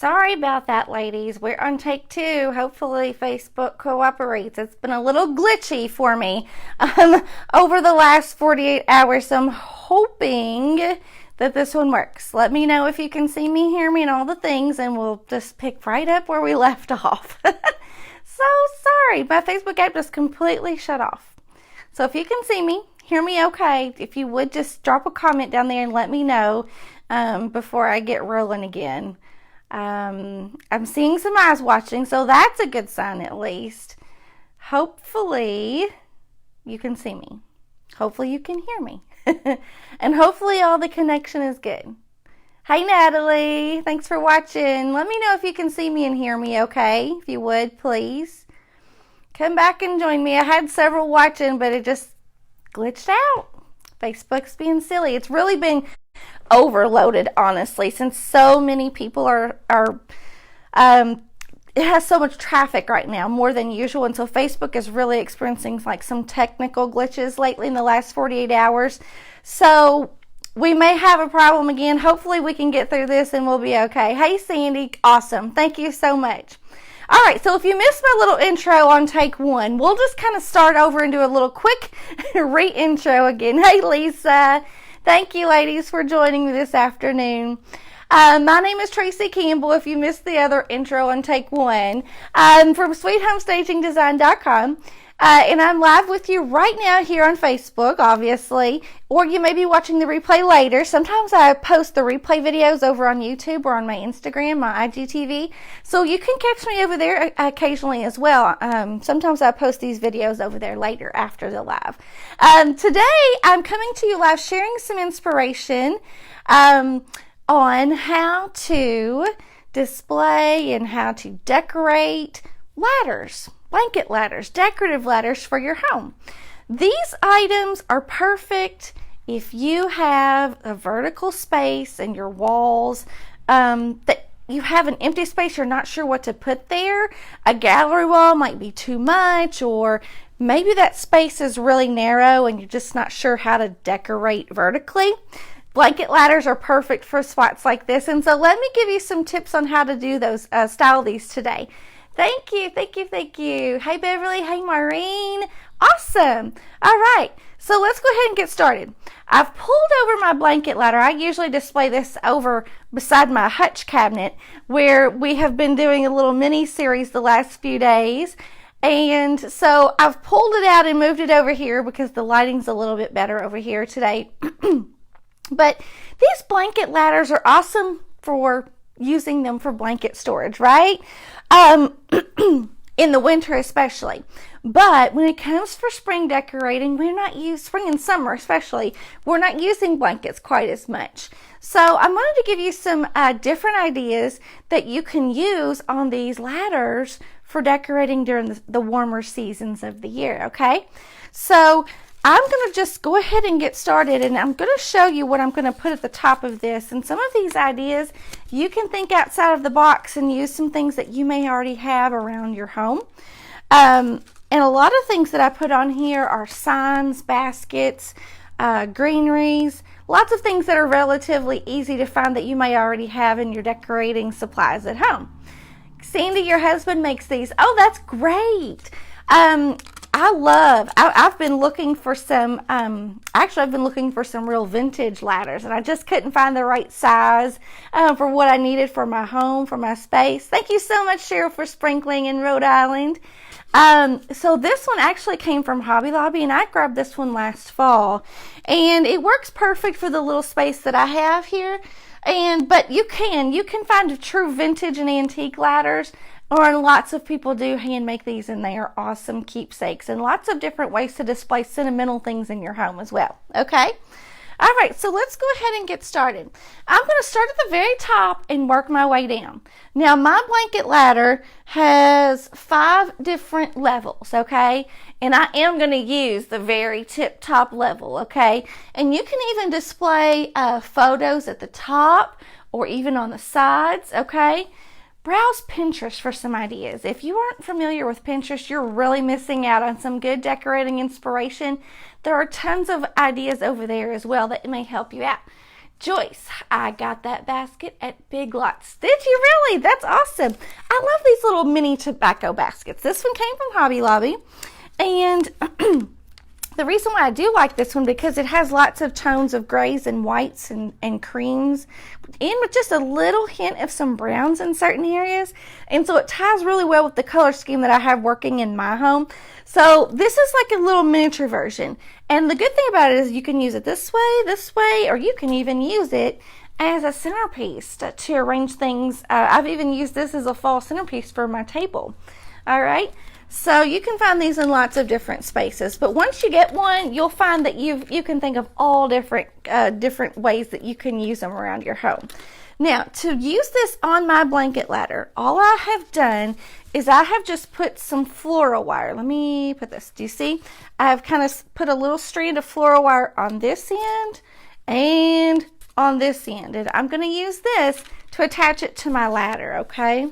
Sorry about that, ladies. We're on take two. Hopefully Facebook cooperates. It's been a little glitchy for me over the last 48 hours, so I'm hoping that this one works. Let me know if you can see me, hear me, and all the things, and we'll just pick right up where we left off. So sorry, my Facebook app just completely shut off. So if you can see me, hear me okay, if you would just drop a comment down there and let me know before I get rolling again. I'm seeing some eyes watching, so that's a good sign at least. Hopefully you can see me. Hopefully you can hear me. And hopefully all the connection is good. Hey Natalie, thanks for watching. Let me know if you can see me and hear me okay, if you would, please. Come back and join me. I had several watching, but it just glitched out. Facebook's being silly. It's really been overloaded, honestly, since so many people are it has so much traffic right now, more than usual, and so Facebook is really experiencing like some technical glitches lately in the last 48 hours. So we may have a problem again. Hopefully we can get through this and we'll be okay. Hey Sandy, awesome. Thank you so much. All right, so if you missed my little intro on take one, we'll just kind of start over and do a little quick re-intro again. Hey Lisa, thank you ladies for joining me this afternoon. My name is Tracey Campbell, if you missed the other intro on take one, from SweetHomeStagingDesign.com. And I'm live with you right now here on Facebook, obviously, or you may be watching the replay later. Sometimes I post the replay videos over on YouTube or on my Instagram, my IGTV, so you can catch me over there occasionally as well. Sometimes I post these videos over there later after the live. Today, I'm coming to you live sharing some inspiration on how to display and how to decorate ladders. Blanket ladders, decorative ladders for your home. These items are perfect if you have a vertical space in your walls, that you have an empty space, you're not sure what to put there. A gallery wall might be too much, or maybe that space is really narrow and you're just not sure how to decorate vertically. Blanket ladders are perfect for spots like this, and so let me give you some tips on how to do those, style these today. Thank you, thank you, thank you. Hey Beverly, hey Maureen. Awesome. All right, so let's go ahead and get started. I've pulled over my blanket ladder. I usually display this over beside my hutch cabinet, where we have been doing a little mini series the last few days. And so I've pulled it out and moved it over here because the lighting's a little bit better over here today. But these blanket ladders are awesome for using them for blanket storage, right? In the winter especially. But when it comes for spring decorating, spring and summer especially, we're not using blankets quite as much. So I wanted to give you some different ideas that you can use on these ladders for decorating during the warmer seasons of the year, okay? So I'm going to just go ahead and get started, and I'm going to show you what I'm going to put at the top of this. And some of these ideas, you can think outside of the box and use some things that you may already have around your home. And a lot of things that I put on here are signs, baskets, greeneries, lots of things that are relatively easy to find that you may already have in your decorating supplies at home. Sandy, your husband makes these. Oh, that's great. I've been looking for some, actually I've been looking for some real vintage ladders, and I just couldn't find the right size for what I needed for my home, for my space. Thank you so much, Cheryl, for sprinkling in Rhode Island. So this one actually came from Hobby Lobby, and I grabbed this one last fall, and it works perfect for the little space that I have here. But you can find true vintage and antique ladders, or lots of people do hand make these, and they are awesome keepsakes, and lots of different ways to display sentimental things in your home as well. Okay? All right, so let's go ahead and get started. I'm going to start at the very top and work my way down. Now, my blanket ladder has 5 different levels, okay? And I am going to use the very top level, okay? And you can even display photos at the top or even on the sides, okay? Browse Pinterest for some ideas. If you aren't familiar with Pinterest, you're really missing out on some good decorating inspiration. There are tons of ideas over there as well that may help you out. Joyce, I got that basket at Big Lots. Did you really? That's awesome. I love these little mini tobacco baskets. This one came from Hobby Lobby. And the reason why I do like this one, because it has lots of tones of grays and whites and creams, and with just a little hint of some browns in certain areas. And so it ties really well with the color scheme that I have working in my home. So this is like a little miniature version. And the good thing about it is you can use it this way, or you can even use it as a centerpiece to arrange things. I've even used this as a fall centerpiece for my table. All right. So you can find these in lots of different spaces, but once you get one, you'll find that you can think of all different ways that you can use them around your home. Now, to use this on my blanket ladder, all I have done is I have just put some floral wire. Let me put this. Do you see? I have kind of put a little strand of floral wire on this end and on this end, and I'm going to use this to attach it to my ladder, okay?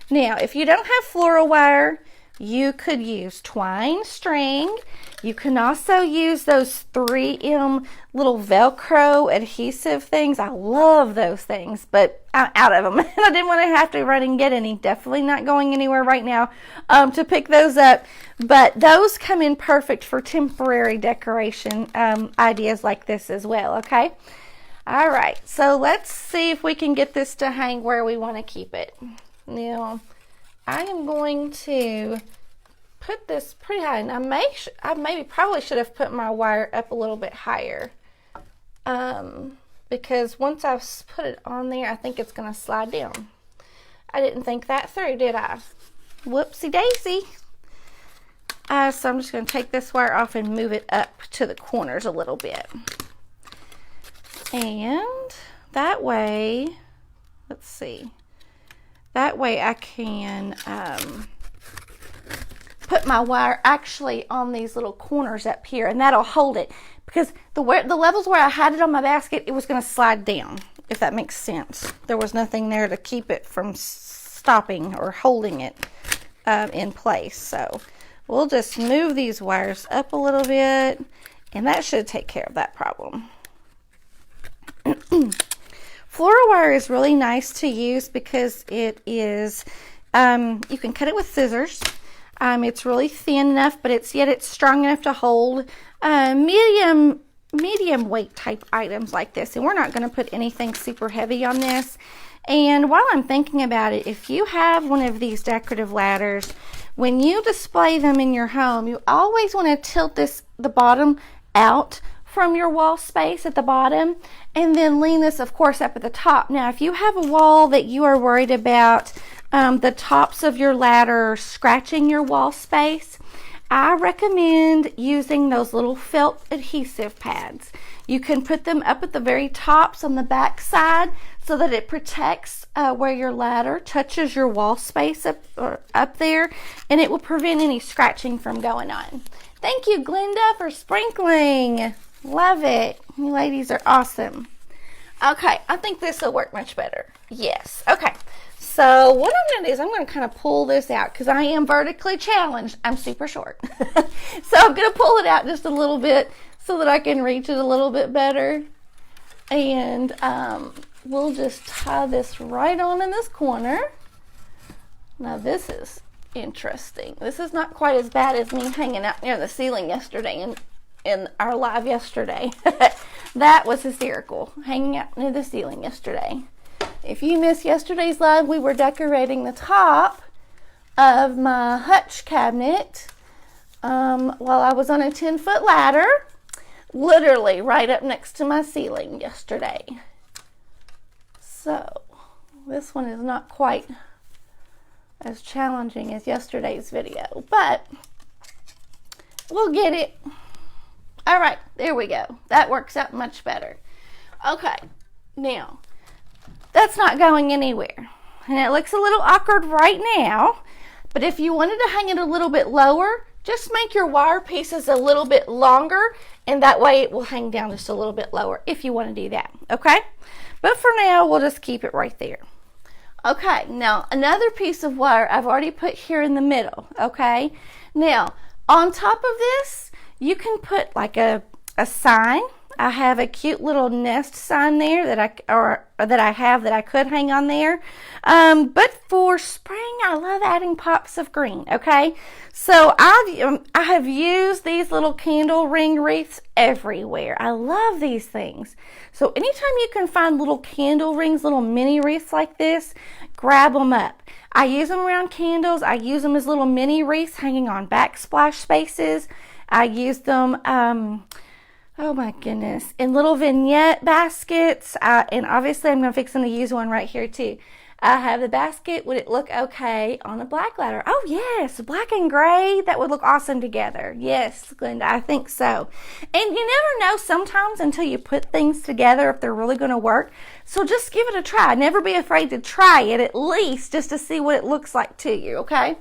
Now, if you don't have floral wire, you could use twine string. You can also use those 3M little Velcro adhesive things. I love those things, but I'm out of them. I didn't want to have to run and get any. Definitely not going anywhere right now to pick those up. But those come in perfect for temporary decoration ideas like this as well, okay? All right, so let's see if we can get this to hang where we want to keep it. Now, I am going to put this pretty high, and I probably should have put my wire up a little bit higher, because once I've put it on there, I think it's going to slide down. I didn't think that through, did I? Whoopsie daisy. So I'm just going to take this wire off and move it up to the corners a little bit, and that way, let's see. That way I can put my wire actually on these little corners up here, and that'll hold it, because the levels where I had it on my basket, it was going to slide down, if that makes sense. There was nothing there to keep it from stopping or holding it in place. So we'll just move these wires up a little bit, and that should take care of that problem. Floral wire is really nice to use because it is, you can cut it with scissors. It's really thin enough, but it's strong enough to hold medium weight type items like this. And we're not going to put anything super heavy on this. And while I'm thinking about it, if you have one of these decorative ladders, when you display them in your home, you always want to tilt the bottom out from your wall space at the bottom, and then lean this, of course, up at the top. Now, if you have a wall that you are worried about the tops of your ladder scratching your wall space, I recommend using those little felt adhesive pads. You can put them up at the very tops on the back side so that it protects where your ladder touches your wall space up there, and it will prevent any scratching from going on. Thank you, Glenda, for sprinkling. Love it. You ladies are awesome. Okay, I think this will work much better. Yes. Okay. So what I'm going to do is I'm going to kind of pull this out because I am vertically challenged. I'm super short. So I'm going to pull it out just a little bit so that I can reach it a little bit better. And we'll just tie this right on in this corner. Now this is interesting. This is not quite as bad as me hanging out near the ceiling yesterday in our live yesterday. That was hysterical, hanging out near the ceiling yesterday. If you missed yesterday's live, we were decorating the top of my hutch cabinet while I was on a 10-foot ladder, literally right up next to my ceiling yesterday. So this one is not quite as challenging as yesterday's video, but we'll get it. All right, there we go. That works out much better. Okay, now, that's not going anywhere. And it looks a little awkward right now, but if you wanted to hang it a little bit lower, just make your wire pieces a little bit longer, and that way it will hang down just a little bit lower if you want to do that, okay? But for now, we'll just keep it right there. Okay, now another piece of wire I've already put here in the middle, okay? Now, on top of this, you can put like a sign, I have a cute little nest sign there that I could hang on there. But for spring, I love adding pops of green, okay? So I have used these little candle ring wreaths everywhere. I love these things. So anytime you can find little candle rings, little mini wreaths like this, grab them up. I use them around candles. I use them as little mini wreaths hanging on backsplash spaces. I use them, oh my goodness, in little vignette baskets. And obviously I'm going to fix them to use one right here too. I have the basket. Would it look okay on a black ladder? Oh yes, black and gray. That would look awesome together. Yes, Glenda, I think so. And you never know sometimes until you put things together if they're really going to work. So just give it a try. Never be afraid to try it at least just to see what it looks like to you, okay?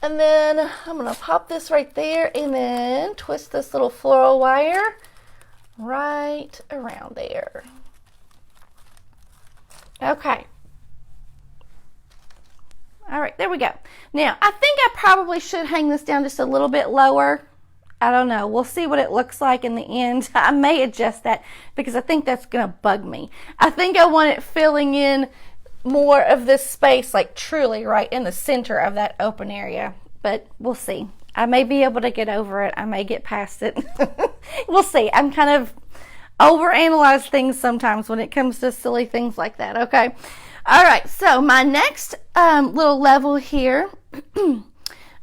And then I'm going to pop this right there and then twist this little floral wire right around there. Okay. All right, there we go. Now, I think I probably should hang this down just a little bit lower. I don't know. We'll see what it looks like in the end. I may adjust that because I think that's going to bug me. I think I want it filling in more of this space, like truly right in the center of that open area. But we'll see. I may be able to get over it. I may get past it. We'll see. I'm kind of overanalyze things sometimes when it comes to silly things like that, okay? All right, so my next little level here,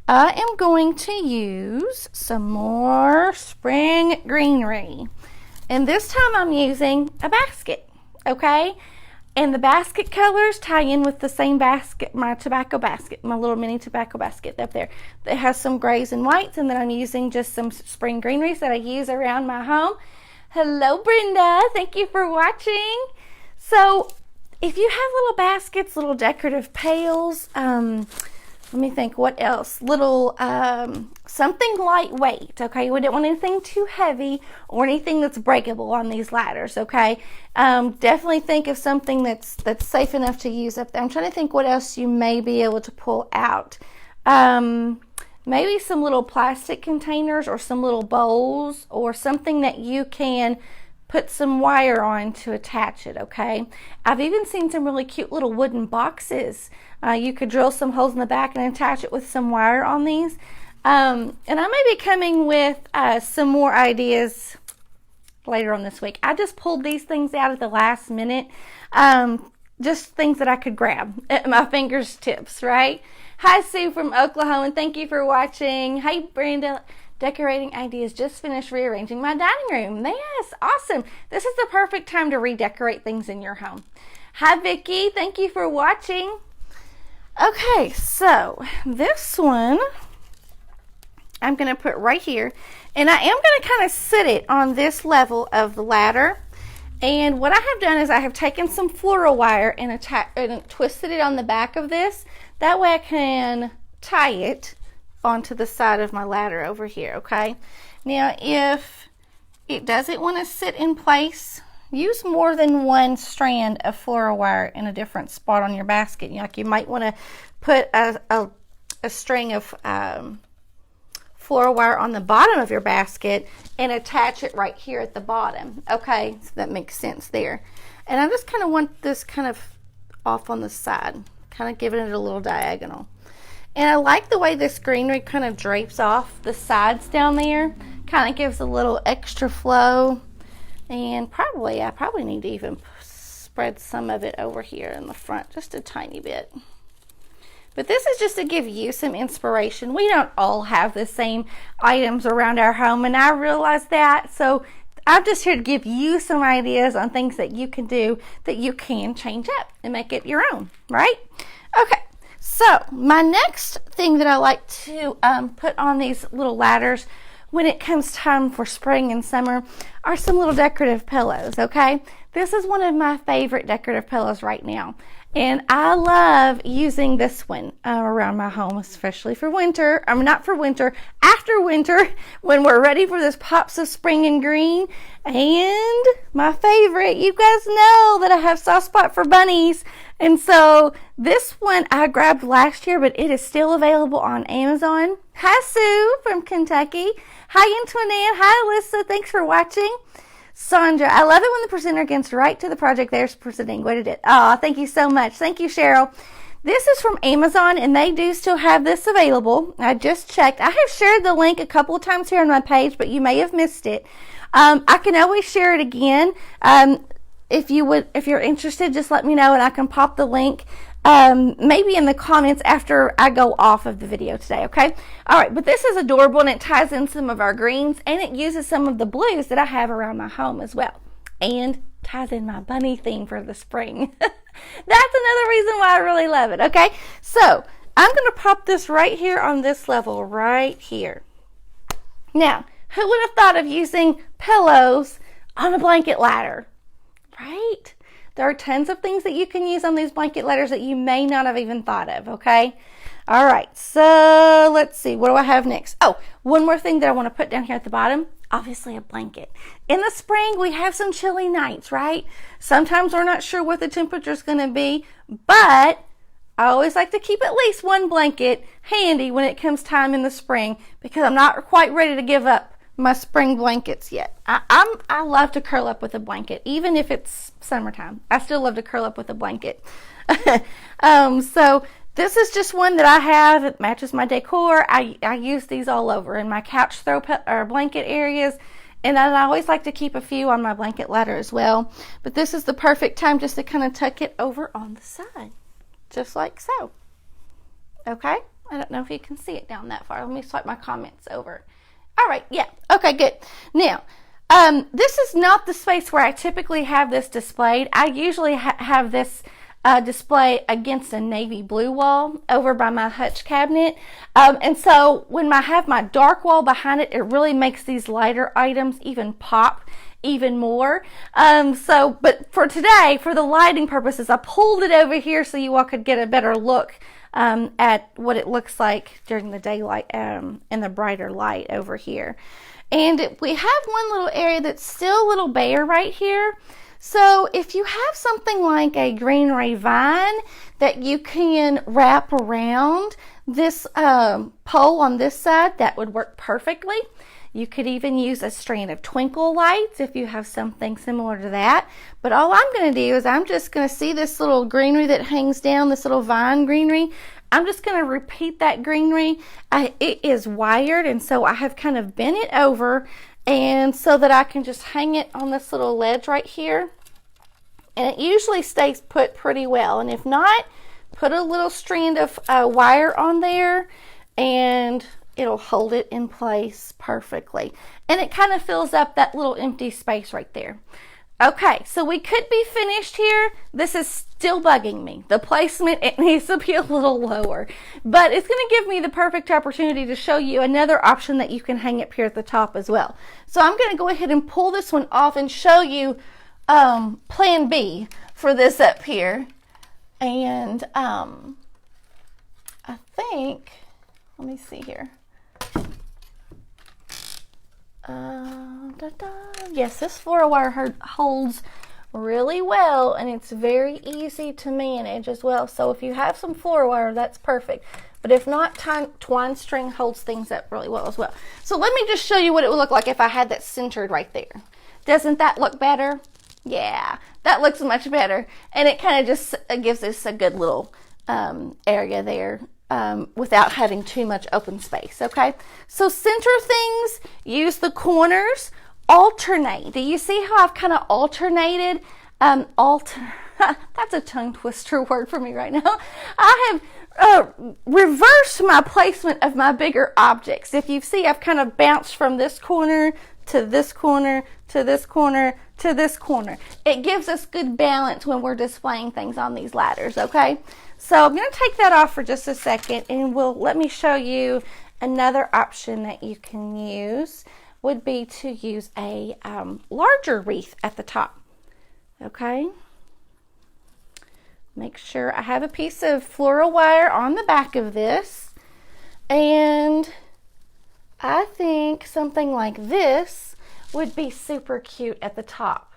I am going to use some more spring greenery. And this time I'm using a basket, okay? And the basket colors tie in with the same basket, my tobacco basket, my little mini tobacco basket up there. It has some grays and whites, and then I'm using just some spring greeneries that I use around my home. Hello, Brenda. Thank you for watching. So if you have little baskets, little decorative pails, let me think, what else? Little, something lightweight, okay? We don't want anything too heavy or anything that's breakable on these ladders, okay? Definitely think of something that's safe enough to use up there. I'm trying to think what else you may be able to pull out. Maybe some little plastic containers or some little bowls or something that you can put some wire on to attach it, okay? I've even seen some really cute little wooden boxes. You could drill some holes in the back and attach it with some wire on these. And I may be coming with some more ideas later on this week. I just pulled these things out at the last minute. Just things that I could grab at my fingers tips, right? Hi, Sue from Oklahoma, and thank you for watching. Hey, Brenda. Decorating ideas. Just finished rearranging my dining room. Yes, awesome. This is the perfect time to redecorate things in your home. Hi, Vicki. Thank you for watching. Okay, so this one I'm going to put right here, and I am going to kind of sit it on this level of the ladder. And what I have done is I have taken some floral wire and twisted it on the back of this. That way I can tie it onto the side of my ladder over here, okay? Now, if it doesn't want to sit in place, use more than one strand of floral wire in a different spot on your basket. Like you might want to put a string of floral wire on the bottom of your basket and attach it right here at the bottom, okay? So that makes sense there. And I just kind of want this kind of off on the side, kind of giving it a little diagonal. And I like the way this greenery kind of drapes off the sides down there. Kind of gives a little extra flow. And I probably need to even spread some of it over here in the front, just a tiny bit. But this is just to give you some inspiration. We don't all have the same items around our home, and I realize that. So I'm just here to give you some ideas on things that you can do that you can change up and make it your own, right? Okay. So my next thing that I like to put on these little ladders when it comes time for spring and summer are some little decorative pillows, okay? This is one of my favorite decorative pillows right now. And I love using this one around my home, especially for winter. Not for winter, after winter, when we're ready for this pops of spring and green. And my favorite, you guys know that I have a soft spot for bunnies. And so this one I grabbed last year, but it is still available on Amazon. Hi, Sue from Kentucky. Hi, Antoinette. Hi, Alyssa. Thanks for watching. Sandra, I love it when the presenter gets right to the project they're presenting. What did it? Oh, thank you so much. Thank you, Cheryl. This is from Amazon, and they do still have this available. I just checked. I have shared the link a couple of times here on my page, but you may have missed it. I can always share it again. If you're interested, just let me know, and I can pop the link maybe in the comments after I go off of the video today, okay? All right, but this is adorable, and it ties in some of our greens, and it uses some of the blues that I have around my home as well, and ties in my bunny theme for the spring. That's another reason why I really love it, okay? So I'm going to pop this right here on this level right here. Now, who would have thought of using pillows on a blanket ladder, right? There are tons of things that you can use on these blanket ladders that you may not have even thought of, okay? All right, so let's see. What do I have next? Oh, one more thing that I want to put down here at the bottom. Obviously, a blanket. In the spring, we have some chilly nights, right? Sometimes we're not sure what the temperature is going to be, but I always like to keep at least one blanket handy when it comes time in the spring because I'm not quite ready to give up my spring blankets yet. I love to curl up with a blanket, even if it's summertime. I still love to curl up with a blanket. So this is just one that I have. It matches my decor. I use these all over in my couch throw or blanket areas, and I always like to keep a few on my blanket ladder as well. But this is the perfect time just to kind of tuck it over on the side, just like so. Okay? I don't know if you can see it down that far. Let me swipe my comments over. All right, yeah. Okay, good. Now, this is not the space where I typically have this displayed. I usually have this display against a navy blue wall over by my hutch cabinet. And so when I have my dark wall behind it, it really makes these lighter items even pop even more. But for today, for the lighting purposes, I pulled it over here so you all could get a better look at what it looks like during the daylight in the brighter light over here. And we have one little area that's still a little bare right here. So if you have something like a greenery vine that you can wrap around this pole on this side, that would work perfectly. You could even use a strand of twinkle lights if you have something similar to that. But all I'm going to do is I'm just going to see this little greenery that hangs down, this little vine greenery. I'm just going to repeat that greenery. It is wired, and so I have kind of bent it over, and so that I can just hang it on this little ledge right here. And it usually stays put pretty well. And if not, put a little strand of wire on there, and it'll hold it in place perfectly. And it kind of fills up that little empty space right there. Okay, so we could be finished here. This is still bugging me. The placement, it needs to be a little lower. But it's going to give me the perfect opportunity to show you another option that you can hang up here at the top as well. So I'm going to go ahead and pull this one off and show you plan B for this up here. And I think, let me see here. Yes, this floral wire holds really well, and it's very easy to manage as well. So if you have some floral wire, that's perfect. But if not, twine string holds things up really well as well. So let me just show you what it would look like if I had that centered right there. Doesn't that look better? Yeah, that looks much better. And it kind of just gives us a good little area there. Without having too much open space, okay? So center things, use the corners, alternate. Do you see how I've kind of alternated? That's a tongue twister word for me right now. I have reversed my placement of my bigger objects. If you see, I've kind of bounced from this corner to this corner to this corner to this corner. It gives us good balance when we're displaying things on these ladders, okay? So I'm going to take that off for just a second, and let me show you another option that you can use would be to use a larger wreath at the top. Okay. Make sure I have a piece of floral wire on the back of this, and I think something like this would be super cute at the top,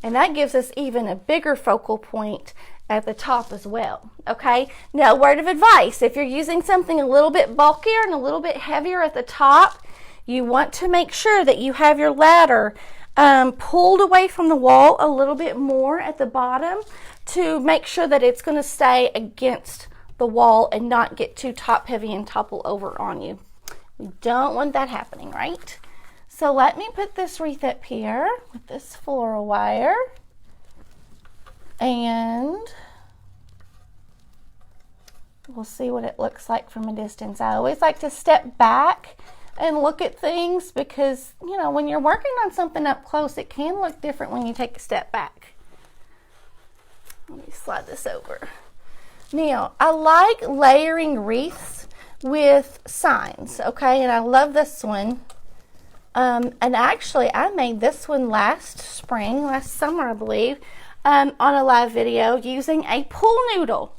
and that gives us even a bigger focal point at the top as well. Okay, now word of advice, if you're using something a little bit bulkier and a little bit heavier at the top, you want to make sure that you have your ladder pulled away from the wall a little bit more at the bottom to make sure that it's going to stay against the wall and not get too top heavy and topple over on you. We don't want that happening, right? So let me put this wreath up here with this floral wire, and we'll see what it looks like from a distance. I always like to step back and look at things because, you know, when you're working on something up close, it can look different when you take a step back. Let me slide this over. Now, I like layering wreaths with signs, okay? And I love this one. And actually, I made this one last summer, I believe, on a live video using a pool noodle.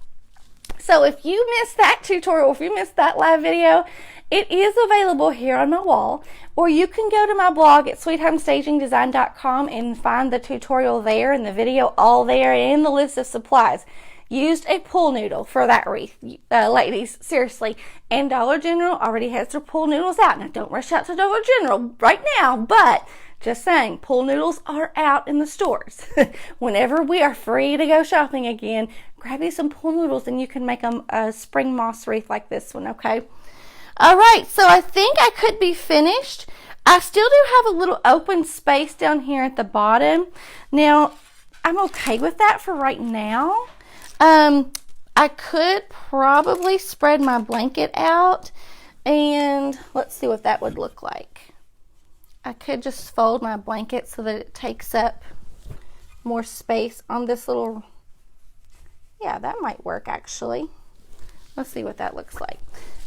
So if you missed that tutorial, if you missed that live video, it is available here on my wall, or you can go to my blog at sweethomestagingdesign.com and find the tutorial there and the video all there and the list of supplies. Used a pool noodle for that wreath, ladies, seriously. And Dollar General already has their pool noodles out. Now, don't rush out to Dollar General right now, but just saying, pool noodles are out in the stores. Whenever we are free to go shopping again, grab you some pool noodles and you can make a spring moss wreath like this one, okay? All right, so I think I could be finished. I still do have a little open space down here at the bottom. Now, I'm okay with that for right now. I could probably spread my blanket out, and let's see what that would look like. I could just fold my blanket so that it takes up more space on this little, yeah, that might work actually. Let's see what that looks like.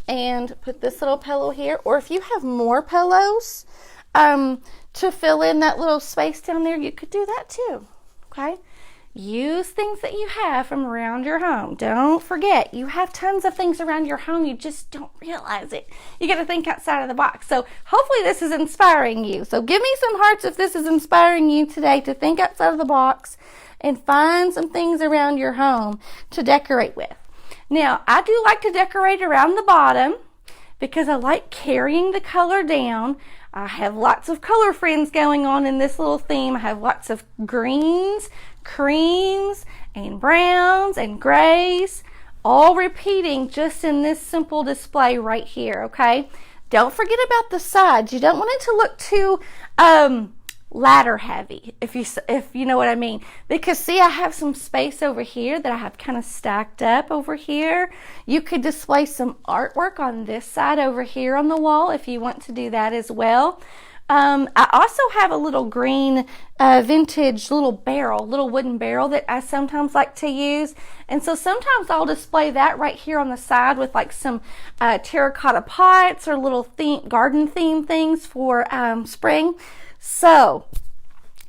And put this little pillow here, or if you have more pillows to fill in that little space down there, you could do that too, okay? Use things that you have from around your home. Don't forget, you have tons of things around your home. You just don't realize it. You got to think outside of the box. So hopefully this is inspiring you. So give me some hearts if this is inspiring you today to think outside of the box and find some things around your home to decorate with. Now, I do like to decorate around the bottom because I like carrying the color down. I have lots of color friends going on in this little theme. I have lots of greens, creams, and browns, and grays, all repeating just in this simple display right here, okay? Don't forget about the sides. You don't want it to look too ladder heavy, if you know what I mean. Because see, I have some space over here that I have kind of stacked up over here. You could display some artwork on this side over here on the wall if you want to do that as well. I also have a little green vintage little wooden barrel that I sometimes like to use. And so sometimes I'll display that right here on the side with like some terracotta pots or little garden theme things for spring. So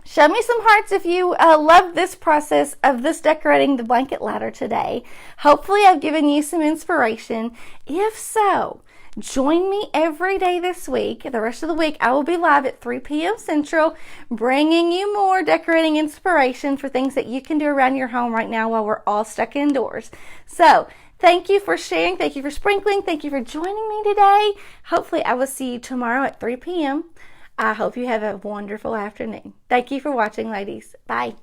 show me some hearts if you love this process of this decorating the blanket ladder today. Hopefully I've given you some inspiration. If so, join me every day this week. The rest of the week, I will be live at 3 p.m. Central, bringing you more decorating inspiration for things that you can do around your home right now while we're all stuck indoors. So, thank you for sharing. Thank you for sprinkling. Thank you for joining me today. Hopefully, I will see you tomorrow at 3 p.m. I hope you have a wonderful afternoon. Thank you for watching, ladies. Bye.